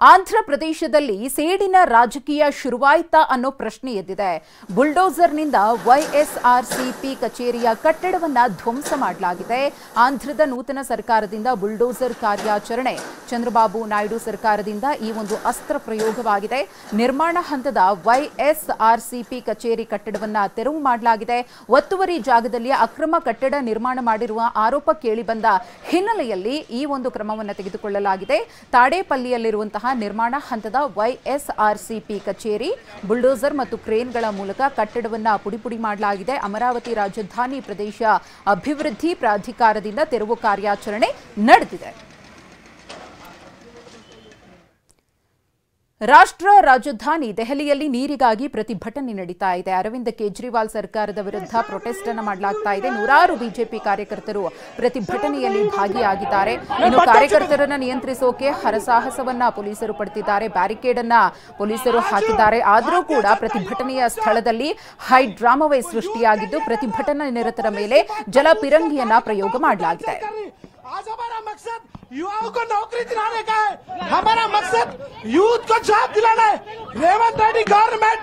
ಆಂಧ್ರ ಪ್ರದೇಶದಲ್ಲಿ ಸೇಡಿನ ರಾಜಕೀಯ ಶುರುವಾಯ್ತಾ ಅನ್ನೋ ಪ್ರಶ್ನೆ ಎದ್ದಿದೆ. ಬುಲ್ಡೋಸರ್ನಿಂದ ವೈಎಸ್ಆರ್ಸಿಪಿ ಕಚೇರಿಯ ಕಟ್ಟಡವನ್ನ ಧ್ವಂಸ ಮಾಡಲಾಗಿದೆ. ಆಂಧ್ರದ ನೂತನ ಸರ್ಕಾರದಿಂದ ಬುಲ್ಡೋಸರ್ ಕಾರ್ಯಾಚರಣೆ. ಚಂದ್ರಬಾಬು ನಾಯ್ಡು ಸರ್ಕಾರದಿಂದ ಈ ಒಂದು ಅಸ್ತ್ರ ಪ್ರಯೋಗವಾಗಿದೆ. ನಿರ್ಮಾಣ ಹಂತದ ವೈಎಸ್ಆರ್ಸಿಪಿ ಕಚೇರಿ ಕಟ್ಟಡವನ್ನ ತೆರವು ಮಾಡಲಾಗಿದೆ. ಒತ್ತುವರಿ ಜಾಗದಲ್ಲಿ ಅಕ್ರಮ ಕಟ್ಟಡ ನಿರ್ಮಾಣ ಮಾಡಿರುವ ಆರೋಪ ಕೇಳಿಬಂದ ಹಿನ್ನೆಲೆಯಲ್ಲಿ ಈ ಒಂದು ಕ್ರಮವನ್ನು ತೆಗೆದುಕೊಳ್ಳಲಾಗಿದೆ. ತಾಡೇಪಲ್ಲಿಯಲ್ಲಿರುವಂತಹ ನಿರ್ಮಾಣ ಹಂತದ ವೈಎಸ್ಆರ್ಸಿಪಿ ಕಚೇರಿ ಬುಲ್ಡೋಸರ್ ಮತ್ತು ಕ್ರೇನ್ಗಳ ಮೂಲಕ ಕಟ್ಟಡವನ್ನು ಪುಡಿ ಮಾಡಲಾಗಿದೆ. ಅಮರಾವತಿ ರಾಜಧಾನಿ ಪ್ರದೇಶ ಅಭಿವೃದ್ಧಿ ಪ್ರಾಧಿಕಾರದಿಂದ ತೆರವು ಕಾರ್ಯಾಚರಣೆ ನಡೆದಿದೆ. ರಾಷ್ಟ್ರ ರಾಜಧಾನಿ ದೆಹಲಿಯಲ್ಲಿ ನೀರಿಗಾಗಿ ಪ್ರತಿಭಟನೆ ನಡೀತಾ ಇದೆ. ಅರವಿಂದ್ ಕೇಜ್ರಿವಾಲ್ ಸರ್ಕಾರದ ವಿರುದ್ಧ ಪ್ರೊಟೆಸ್ಟ್ ಅನ್ನು ಮಾಡಲಾಗ್ತಾ ಇದೆ. ನೂರಾರು ಬಿಜೆಪಿ ಕಾರ್ಯಕರ್ತರು ಪ್ರತಿಭಟನೆಯಲ್ಲಿ ಭಾಗಿಯಾಗಿದ್ದಾರೆ. ಇನ್ನು ಕಾರ್ಯಕರ್ತರನ್ನ ನಿಯಂತ್ರಿಸೋಕೆ ಹರಸಾಹಸವನ್ನ ಪೊಲೀಸರು ಪಡ್ತಿದ್ದಾರೆ. ಬ್ಯಾರಿಕೇಡ್ ಅನ್ನ ಪೊಲೀಸರು ಹಾಕಿದ್ದಾರೆ. ಆದರೂ ಕೂಡ ಪ್ರತಿಭಟನೆಯ ಸ್ಥಳದಲ್ಲಿ ಹೈ ಡ್ರಾಮಾವೇ ಸೃಷ್ಟಿಯಾಗಿದ್ದು ಪ್ರತಿಭಟನಾ ನಿರತರ ಮೇಲೆ ಜಲಪಿರಂಗಿಯನ್ನ ಪ್ರಯೋಗ ಮಾಡಲಾಗಿದೆ. आज हमारा मकसद युवाओं को नौकरी दिलाने का है. हमारा मकसद यूथ को जॉब दिलाना है. रेवंत रेड्डी गवर्नमेंट